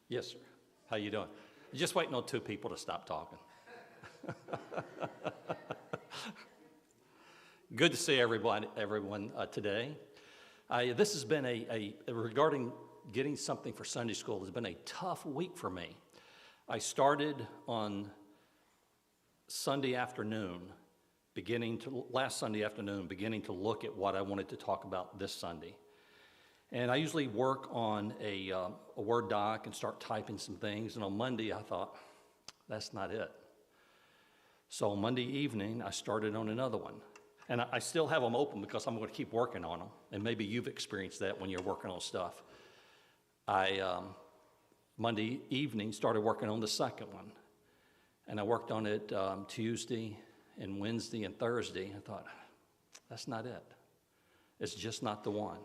Yes, sir. How you doing? Just waiting on two people to stop talking. Good to see everyone today. This has been regarding getting something for Sunday school, has been a tough week for me. I started on Sunday afternoon, last Sunday afternoon, beginning to look at what I wanted to talk about this Sunday. And I usually work on a Word doc and start typing some things. And on Monday, I thought, that's not it. So on Monday evening, I started on another one. And I still have them open because I'm going to keep working on them. And maybe you've experienced that when you're working on stuff. Monday evening, started working on the second one. And I worked on it Tuesday and Wednesday and Thursday. I thought, that's not it. It's just not the one.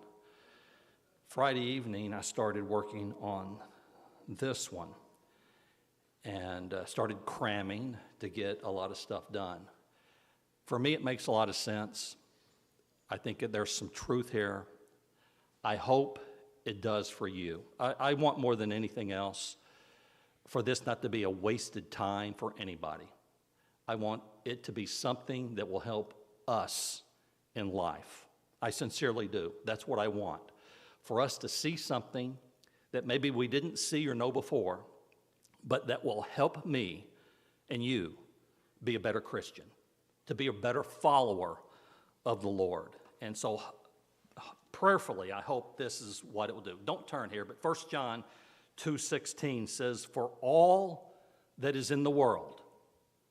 Friday evening, I started working on this one and started cramming to get a lot of stuff done. For me, it makes a lot of sense. I think that there's some truth here. I hope it does for you. I want more than anything else for this not to be a wasted time for anybody. I want it to be something that will help us in life. I sincerely do. That's what I want. For us to see something that maybe we didn't see or know before, but that will help me and you be a better Christian, to be a better follower of the Lord. And so prayerfully, I hope this is what it will do. Don't turn here, but 1 John 2:16 says, "For all that is in the world,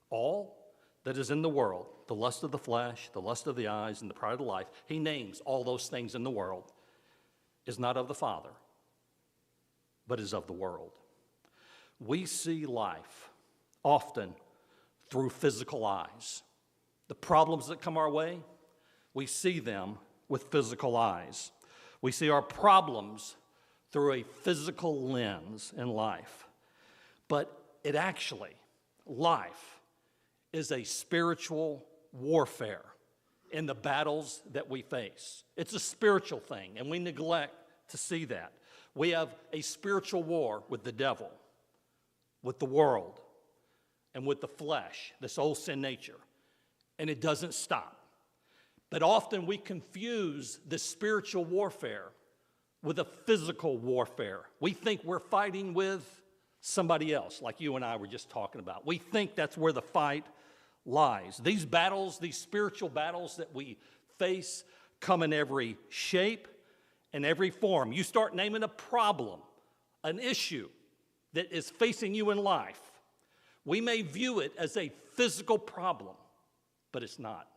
the lust of the flesh, the lust of the eyes, and the pride of life," he names all those things in the world, "is not of the Father, but is of the world." We see life often through physical eyes. The problems that come our way, we see them with physical eyes. We see our problems through a physical lens in life. But life is a spiritual warfare in the battles that we face. It's a spiritual thing, and we neglect to see that. We have a spiritual war with the devil, with the world, and with the flesh, this old sin nature, and it doesn't stop. But often we confuse the spiritual warfare with a physical warfare. We think we're fighting with somebody else, like you and I were just talking about. We think that's where the fight lies. These battles, these spiritual battles that we face, come in every shape and every form. You start naming a problem, an issue that is facing you in life. We may view it as a physical problem, but it's not.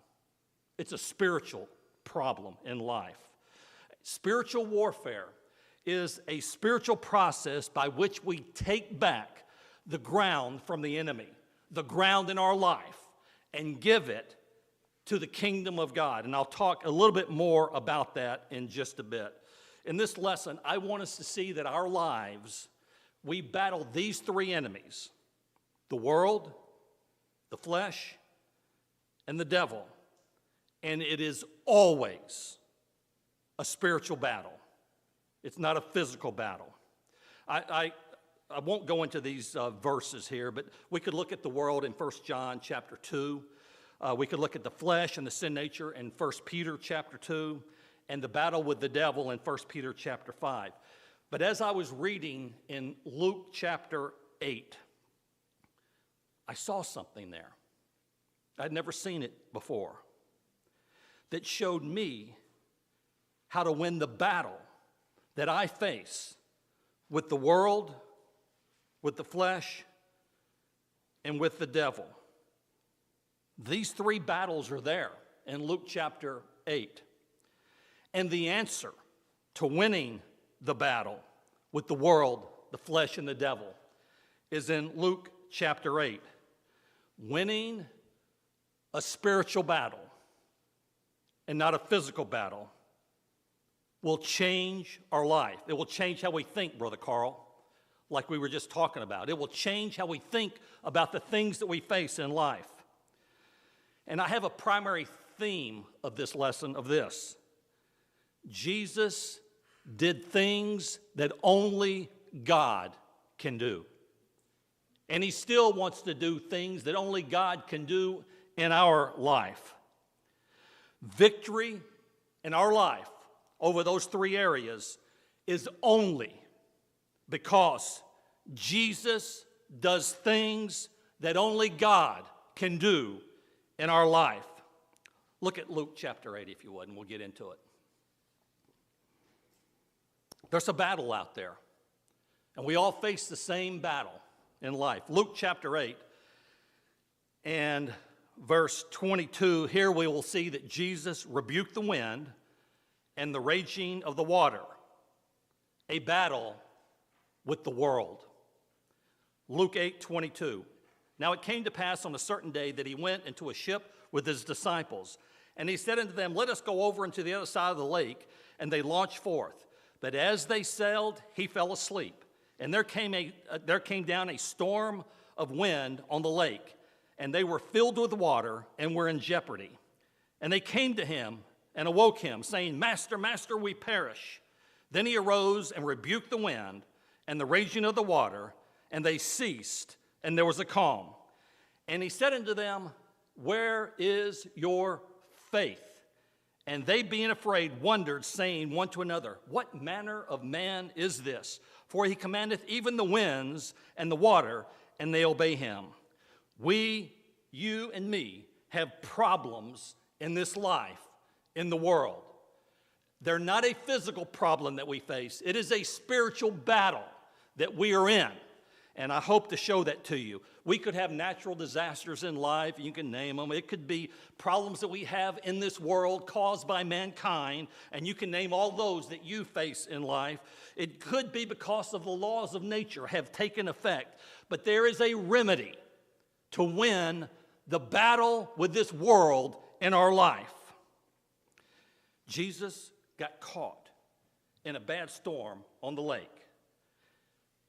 It's a spiritual problem in life. Spiritual warfare is a spiritual process by which we take back the ground from the enemy, the ground in our life, and give it to the kingdom of God. And I'll talk a little bit more about that in just a bit. In this lesson, I want us to see that our lives, we battle these three enemies: the world, the flesh, and the devil. And it is always a spiritual battle. It's not a physical battle. I won't go into these verses here, but we could look at the world in 1 John chapter 2. We could look at the flesh and the sin nature in 1 Peter chapter 2, and the battle with the devil in 1 Peter chapter 5. But as I was reading in Luke chapter 8, I saw something there. I'd never seen it before, that showed me how to win the battle that I face with the world, with the flesh, and with the devil. These three battles are there in Luke chapter 8. And the answer to winning the battle with the world, the flesh, and the devil is in Luke chapter 8. Winning a spiritual battle and not a physical battle will change our life. It will change how we think, Brother Carl, like we were just talking about. It will change how we think about the things that we face in life. And I have a primary theme of this lesson of this: Jesus did things that only God can do. And he still wants to do things that only God can do in our life. Victory in our life over those three areas is only because Jesus does things that only God can do in our life. Look at Luke chapter 8, if you would, and we'll get into it. There's a battle out there, and we all face the same battle in life. Luke chapter 8 and verse 22, here we will see that Jesus rebuked the wind and the raging of the water, a battle with the world. Luke 8:22. Now it came to pass on a certain day that he went into a ship with his disciples, and he said unto them, let us go over into the other side of the lake. And they launched forth. But as they sailed, he fell asleep. And there came down a storm of wind on the lake, and they were filled with water and were in jeopardy. And they came to him and awoke him, saying, Master, Master, we perish. Then he arose and rebuked the wind and the raging of the water, and they ceased, and there was a calm. And he said unto them, where is your faith? And they, being afraid, wondered, saying one to another, what manner of man is this? For he commandeth even the winds and the water, and they obey him. We, you and me, have problems in this life, in the world. They're not a physical problem that we face. It is a spiritual battle that we are in. And I hope to show that to you. We could have natural disasters in life. You can name them. It could be problems that we have in this world caused by mankind. And you can name all those that you face in life. It could be because of the laws of nature have taken effect. But there is a remedy to win the battle with this world in our life. Jesus got caught in a bad storm on the lake.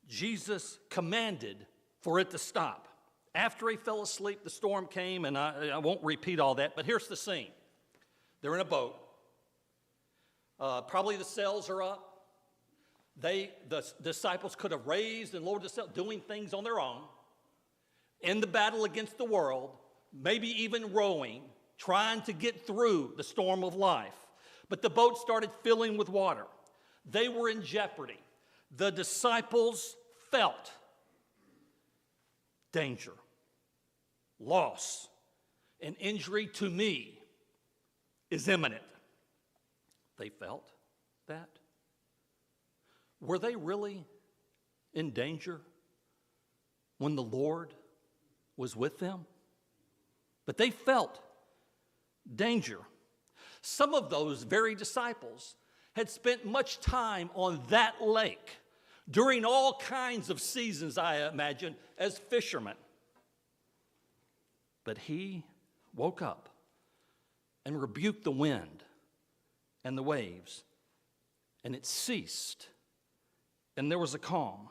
Jesus commanded for it to stop. After he fell asleep, the storm came, and I won't repeat all that, but here's the scene. They're in a boat. Probably the sails are up. The disciples could have raised and lowered the sail, doing things on their own, in the battle against the world, maybe even rowing, trying to get through the storm of life. But the boat started filling with water. They were in jeopardy. The disciples felt danger, loss, an injury to me is imminent. They felt that. Were they really in danger when the Lord was with them? But they felt danger. Some of those very disciples had spent much time on that lake during all kinds of seasons, I imagine, as fishermen. But he woke up and rebuked the wind and the waves, and it ceased, and there was a calm.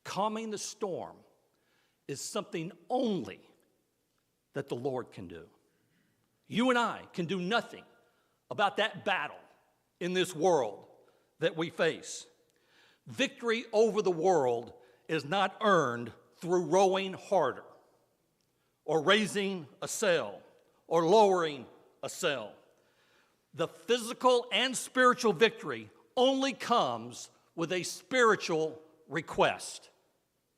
Calming the storm is something only that the Lord can do. You and I can do nothing about that battle in this world that we face. Victory over the world is not earned through rowing harder or raising a sail or lowering a sail. The physical and spiritual victory only comes with a spiritual request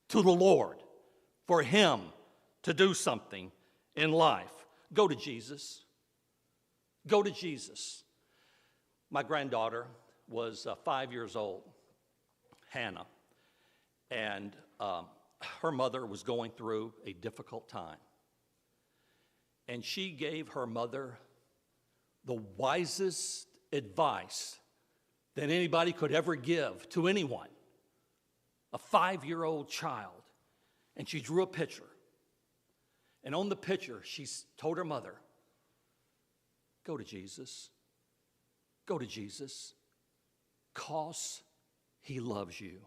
to the Lord for him to do something in life. Go to Jesus. Go to Jesus. My granddaughter was 5 years old, Hannah, and her mother was going through a difficult time. And she gave her mother the wisest advice that anybody could ever give to anyone, a 5-year-old child. And she drew a picture. And on the picture, she told her mother, go to Jesus. Go to Jesus, 'cause he loves you.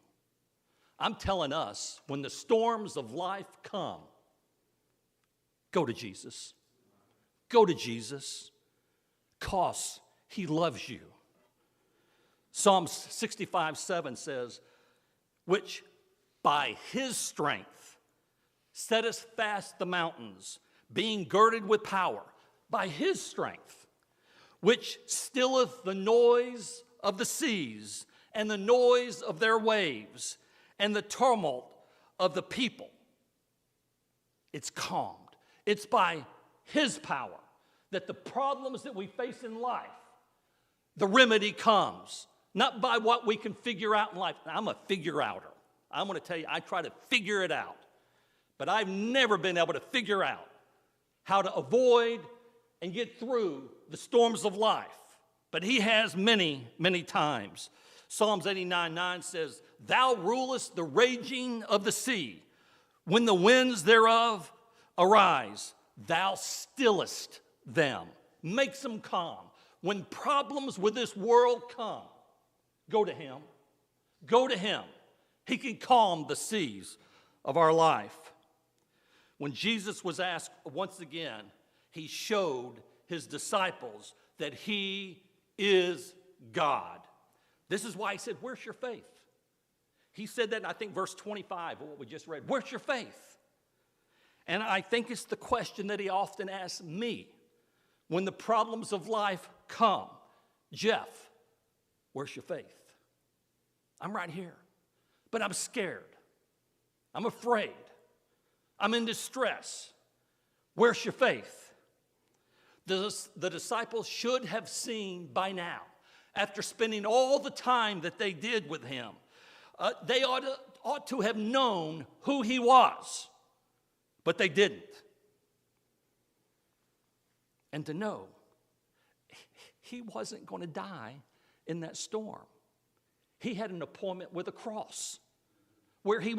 I'm telling us, when the storms of life come, go to Jesus. Go to Jesus, 'cause he loves you. Psalm 65:7 says, which by his strength, setteth fast the mountains, being girded with power, by his strength, which stilleth the noise of the seas, and the noise of their waves, and the tumult of the people. It's calmed. It's by his power that the problems that we face in life, the remedy comes. Not by what we can figure out in life. I'm a figure outer. I'm going to tell you, I try to figure it out. But I've never been able to figure out how to avoid and get through the storms of life. But he has many, many times. Psalms 89:9 says, Thou rulest the raging of the sea. When the winds thereof arise, thou stillest them. Makes them calm. When problems with this world come, go to him. Go to him. He can calm the seas of our life. When Jesus was asked once again, he showed his disciples that he is God. This is why he said, where's your faith? He said that in, I think, verse 25 of what we just read. Where's your faith? And I think it's the question that he often asks me when the problems of life come. Jeff, where's your faith? I'm right here, but I'm scared. I'm afraid. I'm in distress. Where's your faith? The disciples should have seen by now, after spending all the time that they did with him, they ought to have known who he was, but they didn't. And to know he wasn't going to die in that storm. He had an appointment with a cross where he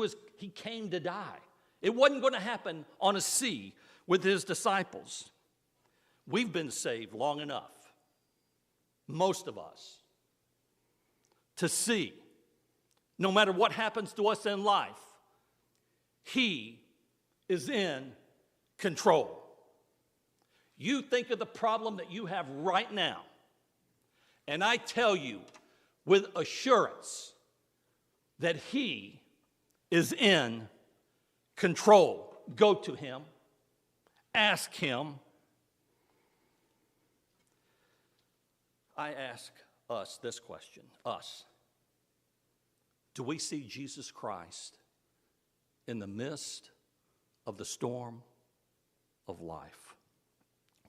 came to die. It wasn't going to happen on a sea with his disciples. We've been saved long enough, most of us, to see, no matter what happens to us in life, he is in control. You think of the problem that you have right now, and I tell you with assurance that he is in control. Go to him. Ask him. I ask us this question. Us. Do we see Jesus Christ in the midst of the storm of life?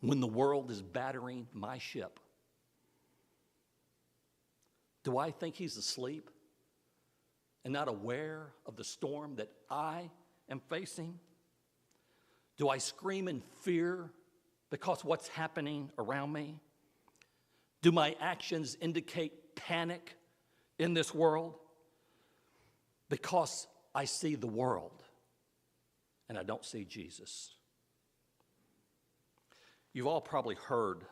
When the world is battering my ship, do I think he's asleep and not aware of the storm that I am facing? Do I scream in fear because what's happening around me? Do my actions indicate panic in this world? Because I see the world and I don't see Jesus. You've all probably heard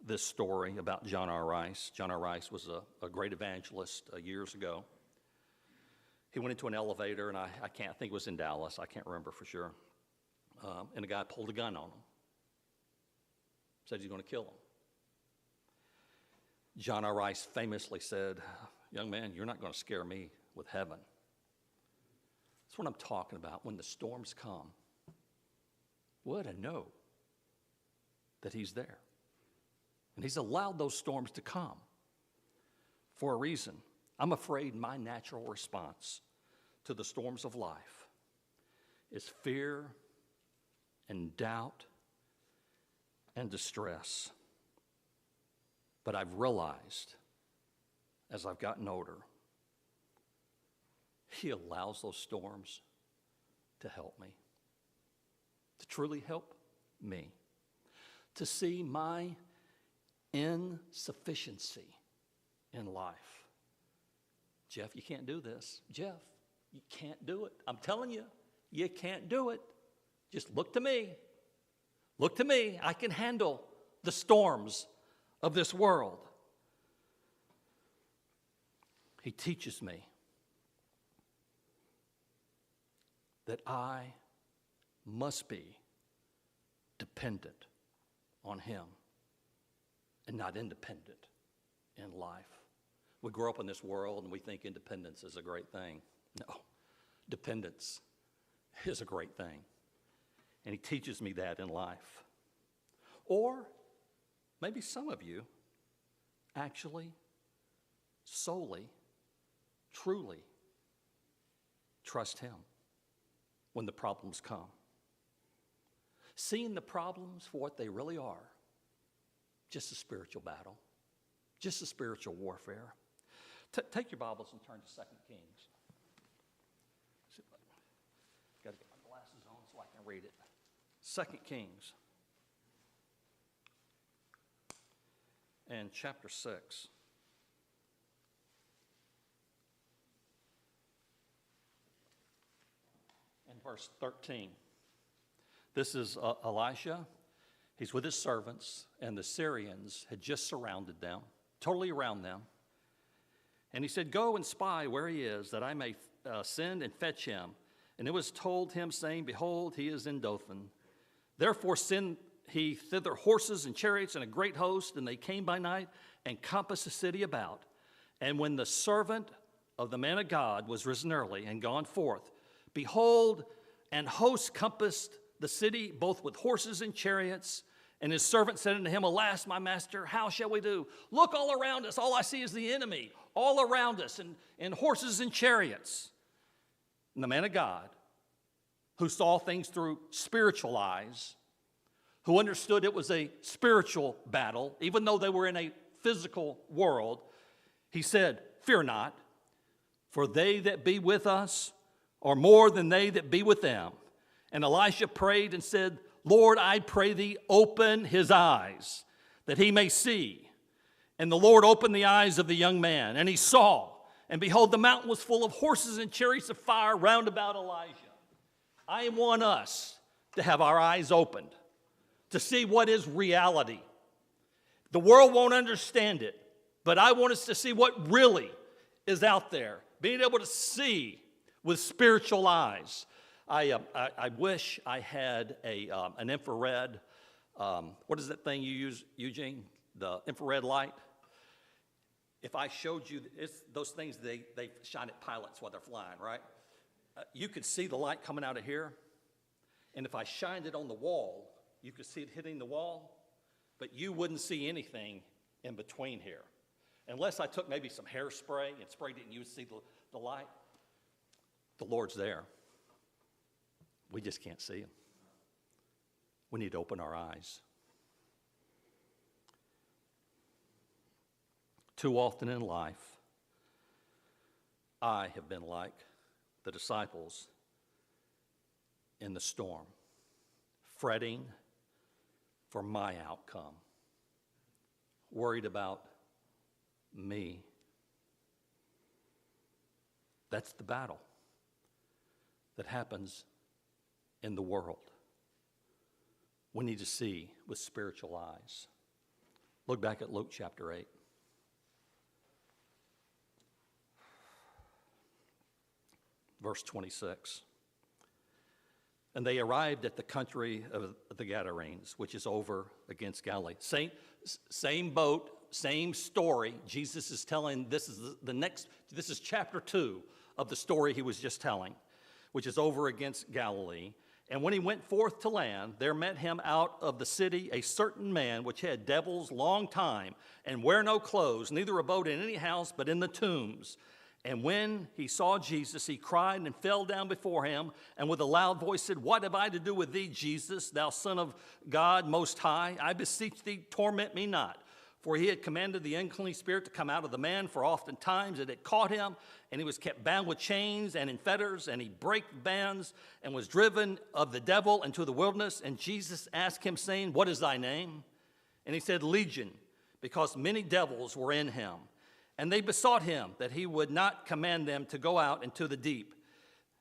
this story about John R. Rice. John R. Rice was a great evangelist years ago. He went into an elevator, and I think it was in Dallas. I can't remember for sure. And a guy pulled a gun on him. Said he's going to kill him. John R. Rice famously said, young man, you're not going to scare me with heaven. That's what I'm talking about. When the storms come, what I know that he's there. And he's allowed those storms to come for a reason. I'm afraid my natural response to the storms of life is fear and doubt and distress. But I've realized as I've gotten older, he allows those storms to help me, to truly help me, to see my insufficiency in life. Jeff, you can't do this. Jeff, you can't do it. I'm telling you, you can't do it. Just look to me. Look to me. I can handle the storms of this world. He teaches me that I must be dependent on him and not independent in life. We grow up in this world and we think independence is a great thing. No. Dependence is a great thing. And he teaches me that in life. Or maybe some of you actually, solely, truly trust him when the problems come. Seeing the problems for what they really are, just a spiritual battle, just a spiritual warfare. Take your Bibles and turn to 2 Kings. Got to get my glasses on so I can read it. 2 Kings and chapter 6. And verse 13. This is Elisha. He's with his servants, and the Syrians had just surrounded them, totally around them. And he said, "Go and spy where he is, that I may send and fetch him." And it was told him, saying, "Behold, he is in Dothan. Therefore send he thither horses and chariots and a great host, and they came by night and compassed the city about. And when the servant of the man of God was risen early and gone forth, behold, an host compassed the city, both with horses and chariots. And his servant said unto him, Alas, my master, how shall we do? Look all around us. All I see is the enemy all around us, and horses and chariots." And the man of God, who saw things through spiritual eyes, who understood it was a spiritual battle, even though they were in a physical world, he said, "Fear not, for they that be with us are more than they that be with them." And Elisha prayed and said, "Lord, I pray thee, open his eyes, that he may see." And the Lord opened the eyes of the young man, and he saw, and behold, the mountain was full of horses and chariots of fire round about Elijah. I want us to have our eyes opened, to see what is reality. The world won't understand it, but I want us to see what really is out there, being able to see with spiritual eyes. I wish I had an infrared, what is that thing you use, Eugene? The infrared light. If I showed you, those things, they shine at pilots while they're flying, right? You could see the light coming out of here, and if I shined it on the wall, you could see it hitting the wall, but you wouldn't see anything in between here. Unless I took maybe some hairspray and sprayed it and you would see the light. The Lord's there. We just can't see him. We need to open our eyes. Too often in life, I have been like the disciples in the storm, fretting for my outcome, worried about me. That's the battle that happens in the world. We need to see with spiritual eyes. Look back at Luke chapter 8. Verse 26. And they arrived at the country of the Gadarenes, which is over against Galilee. Same boat, same story. Jesus is telling, this is chapter 2 of the story he was just telling, which is over against Galilee. And when he went forth to land, there met him out of the city a certain man which had devils long time, and wear no clothes, neither abode in any house, but in the tombs. And when he saw Jesus, he cried and fell down before him, and with a loud voice said, What have I to do with thee, Jesus, thou Son of God Most High? I beseech thee, torment me not. For he had commanded the unclean spirit to come out of the man, for oftentimes it had caught him, and he was kept bound with chains and in fetters, and he brake the bands, and was driven of the devil into the wilderness. And Jesus asked him, saying, What is thy name? And he said, Legion, because many devils were in him. And they besought him that he would not command them to go out into the deep.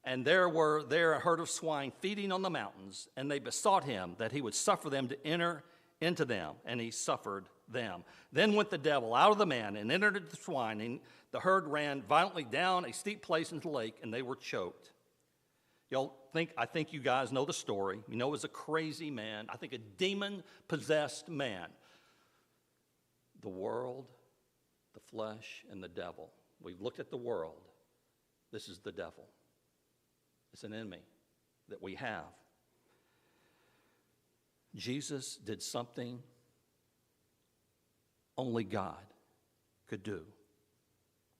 And there were a herd of swine feeding on the mountains, and they besought him that he would suffer them to enter into them, and he suffered them. Then went the devil out of the man and entered into the swine, and the herd ran violently down a steep place into the lake, and they were choked. I think you guys know the story. You know, it was a crazy man, I think a demon-possessed man. The world, the flesh, and the devil. We've looked at the world. This is the devil. It's an enemy that we have. Jesus did something only God could do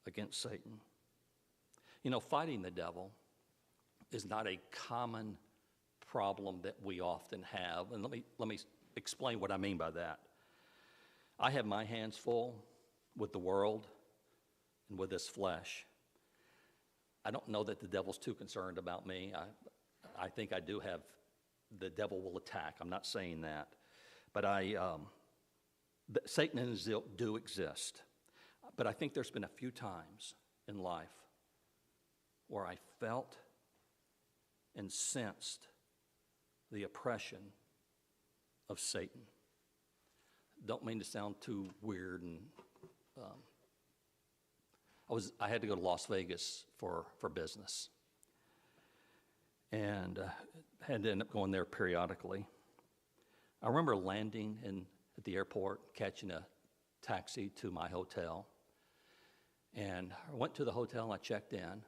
against Satan. You know, fighting the devil is not a common problem that we often have. And let me explain what I mean by that. I have my hands full with the world and with this flesh. I don't know that the devil's too concerned about me. I think I do have, the devil will attack. I'm not saying that. But Satan and his ilk do exist. But I think there's been a few times in life where I felt and sensed the oppression of Satan. Don't mean to sound too weird, and I had to go to Las Vegas for business, and had to end up going there periodically. I remember landing at the airport, catching a taxi to my hotel, and I went to the hotel and I checked in.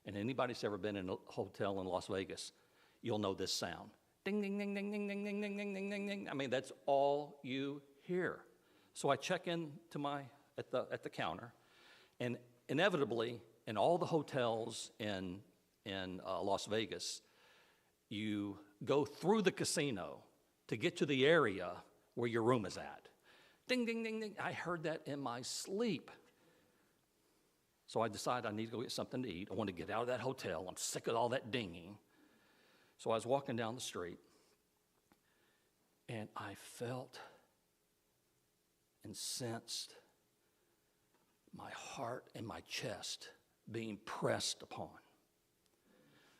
And anybody who's ever been in a hotel in Las Vegas, you'll know this sound. Ding, ding, ding, ding, ding, ding, ding, ding, ding, ding, ding, ding. I mean, that's all you hear. So I check in to at the counter, and inevitably, in all the hotels in Las Vegas, you go through the casino to get to the area where your room is at. Ding, ding, ding, ding. I heard that in my sleep. So I decided I need to go get something to eat. I want to get out of that hotel. I'm sick of all that dinging. So I was walking down the street, and I felt and sensed my heart and my chest being pressed upon.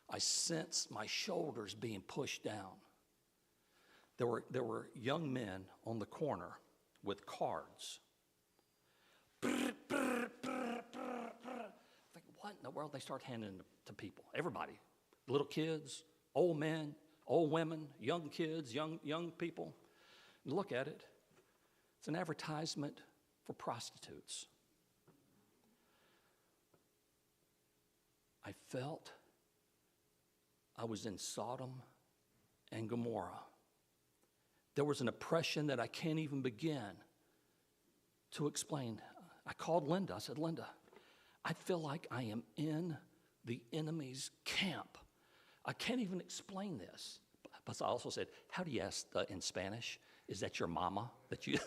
I sensed my shoulders being pushed down. There were young men on the corner with cards. What in the world? They start handing them to people, everybody, little kids, old men, old women, young kids, young people. You look at it, it's an advertisement for prostitutes. I felt I was in Sodom and Gomorrah. There was an oppression that I can't even begin to explain. I called Linda. I said, Linda, I feel like I am in the enemy's camp. I can't even explain this. But I also said, how do you ask in Spanish? Is that your mama that you?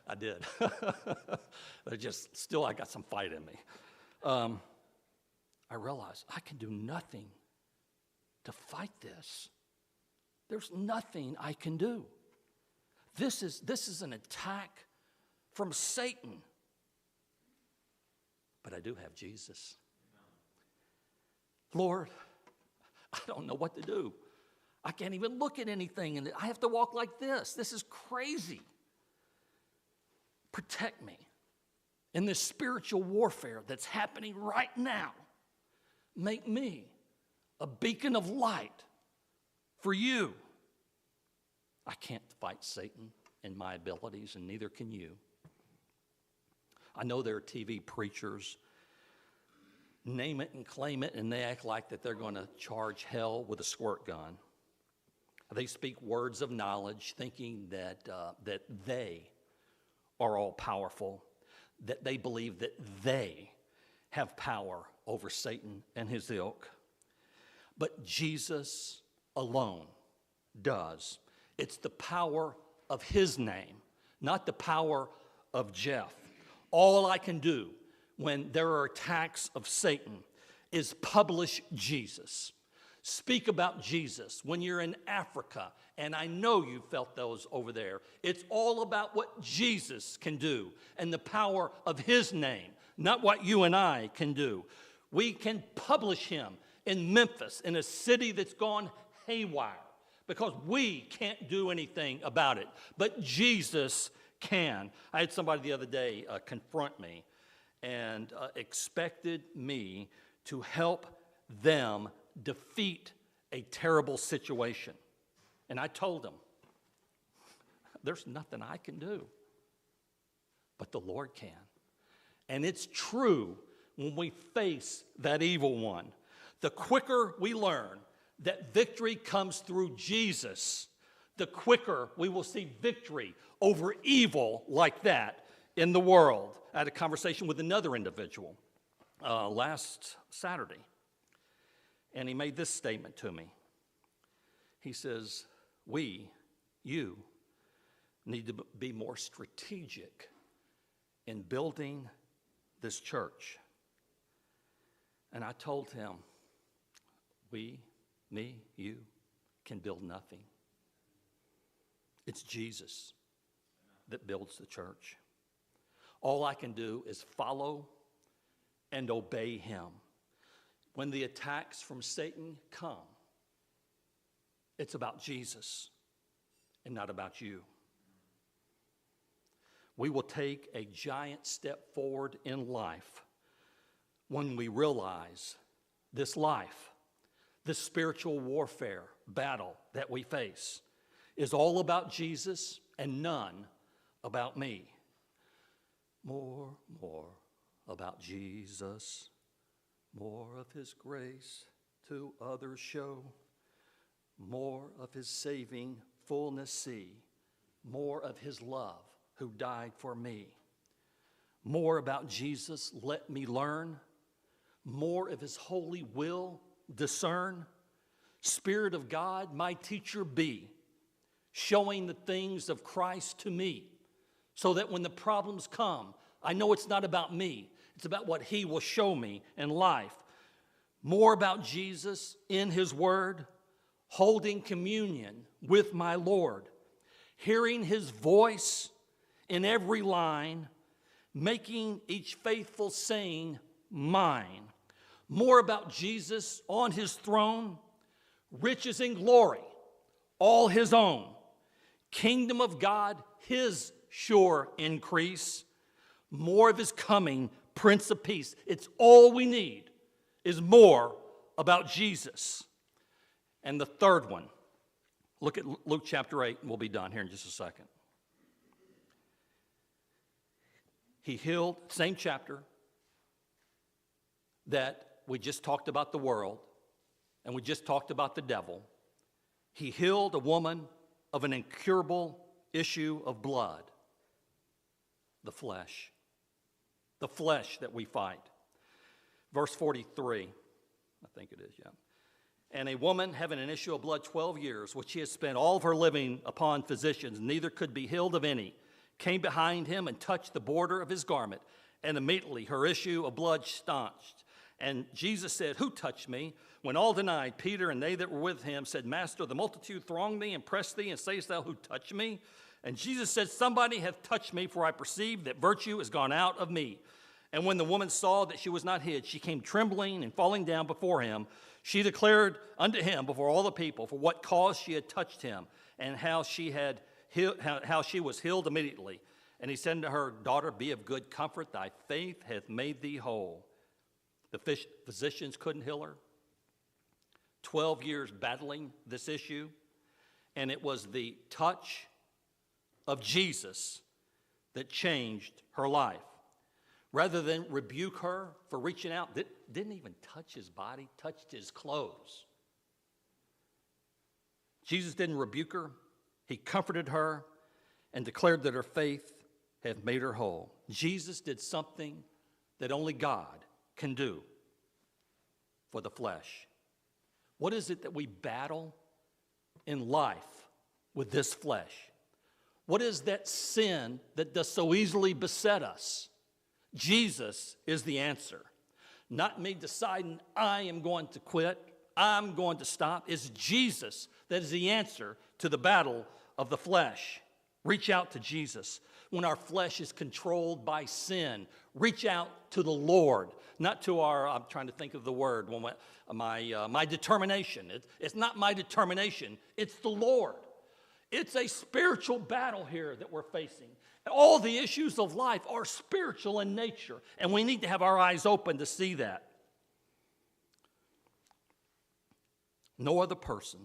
I did. I got some fight in me. I realized I can do nothing to fight this. There's nothing I can do. This is an attack from Satan. But I do have Jesus. Lord, I don't know what to do. I can't even look at anything, and I have to walk like this. This is crazy. Protect me in this spiritual warfare that's happening right now. Make me a beacon of light for you. I can't fight Satan in my abilities, and neither can you. I know there are TV preachers, name it and claim it, and they act like that they're going to charge hell with a squirt gun. They speak words of knowledge, thinking that they are all powerful, that they believe that they have power over Satan and his ilk. But Jesus alone does. It's the power of his name, not the power of Jeff. All I can do when there are attacks of Satan is publish Jesus. Speak about Jesus. When you're in Africa, and I know you felt those over there, it's all about what Jesus can do and the power of his name, not what you and I can do. We can publish him in Memphis, in a city that's gone haywire, because we can't do anything about it. But Jesus can. I had somebody the other day confront me and expected me to help them defeat a terrible situation. And I told them, there's nothing I can do, but the Lord can. And it's true when we face that evil one. The quicker we learn that victory comes through Jesus, the quicker we will see victory over evil like that in the world. I had a conversation with another individual last Saturday, and he made this statement to me. He says, you need to be more strategic in building this church. And I told him, you can build nothing. It's Jesus that builds the church. All I can do is follow and obey him. When the attacks from Satan come, it's about Jesus and not about you. We will take a giant step forward in life when we realize this life, this spiritual warfare battle that we face, is all about Jesus and none about me. More about Jesus, more of his grace to others show, more of his saving fullness see, more of his love who died for me. More about Jesus let me learn, more of his holy will discern. Spirit of God, my teacher be, showing the things of Christ to me, so that when the problems come, I know it's not about me. It's about what he will show me in life. More about Jesus in his word, holding communion with my Lord, hearing his voice in every line, making each faithful saying mine. More about Jesus on his throne, riches and glory, all his own. Kingdom of God, his sure increase. More of his coming, Prince of Peace. It's all we need is more about Jesus. And the third one, look at Luke chapter 8, and we'll be done here in just a second. He healed, same chapter that we just talked about the world, and we just talked about the devil. He healed a woman of an incurable issue of blood, the flesh that we fight. Verse 43, I think it is, yeah. And a woman having an issue of blood 12 years, which she had spent all of her living upon physicians, neither could be healed of any, came behind him and touched the border of his garment, and immediately her issue of blood staunched. And Jesus said, who touched me? When all denied, Peter and they that were with him said, Master, the multitude thronged thee and pressed thee, and sayest thou, who touched me? And Jesus said, somebody hath touched me, for I perceive that virtue is gone out of me. And when the woman saw that she was not hid, she came trembling and falling down before him. She declared unto him before all the people for what cause she had touched him, and how she was healed immediately. And he said to her, Daughter, be of good comfort, thy faith hath made thee whole. The physicians couldn't heal her. 12 years battling this issue, and it was the touch of Jesus that changed her life. Rather than rebuke her for reaching out, didn't even touch his body, touched his clothes. Jesus didn't rebuke her. He comforted her and declared that her faith had made her whole. Jesus did something that only God can do for the flesh. What is it that we battle in life with this flesh? What is that sin that does so easily beset us? Jesus is the answer. Not me deciding I am going to quit, I'm going to stop. It's Jesus that is the answer to the battle of the flesh. Reach out to Jesus. When our flesh is controlled by sin, reach out to the Lord, not to our, I'm trying to think of the word, my determination. It's not my determination, it's the Lord. It's a spiritual battle here that we're facing. All the issues of life are spiritual in nature, and we need to have our eyes open to see that. No other person,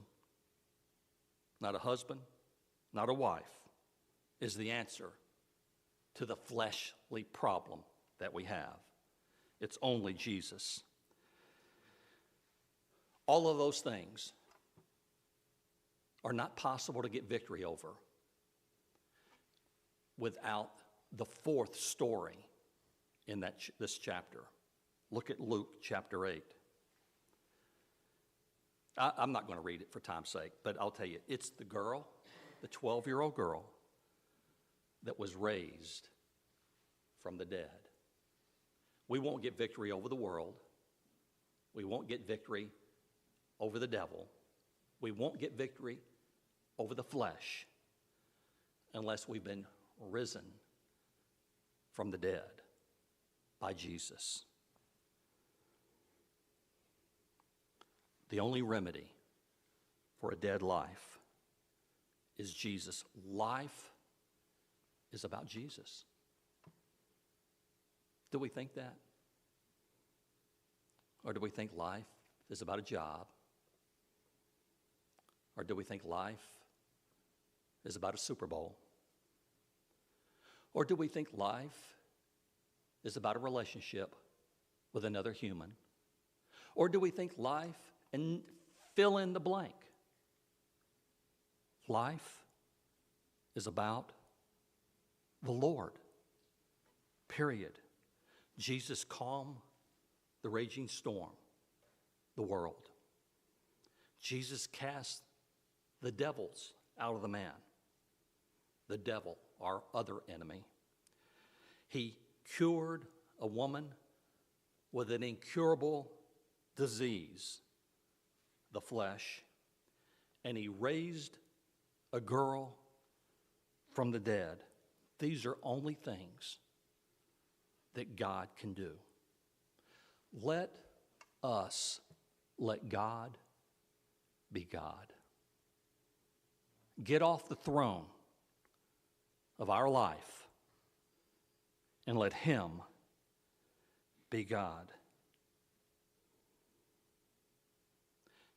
not a husband, not a wife, is the answer to the fleshly problem that we have. It's only Jesus. All of those things are not possible to get victory over without the fourth story in this chapter. Look at Luke chapter 8. I'm not going to read it for time's sake, but I'll tell you, it's the girl, the 12-year-old girl, that was raised from the dead. We won't get victory over the world. We won't get victory over the devil. We won't get victory over the flesh unless we've been risen from the dead by Jesus. The only remedy for a dead life is Jesus. Life is about Jesus. Do we think that? Or do we think life is about a job? Or do we think life is about a Super Bowl? Or do we think life is about a relationship with another human? Or do we think life, and fill in the blank, life is about the Lord, period. Jesus calmed the raging storm, the world. Jesus cast the devils out of the man, the devil, our other enemy. He cured a woman with an incurable disease, the flesh, and he raised a girl from the dead. These are only things that God can do. Let us let God be God. Get off the throne of our life and let him be God.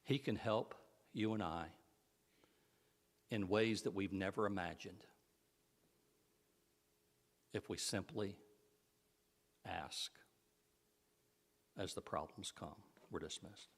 He can help you and I in ways that we've never imagined if we simply ask as the problems come. We're dismissed.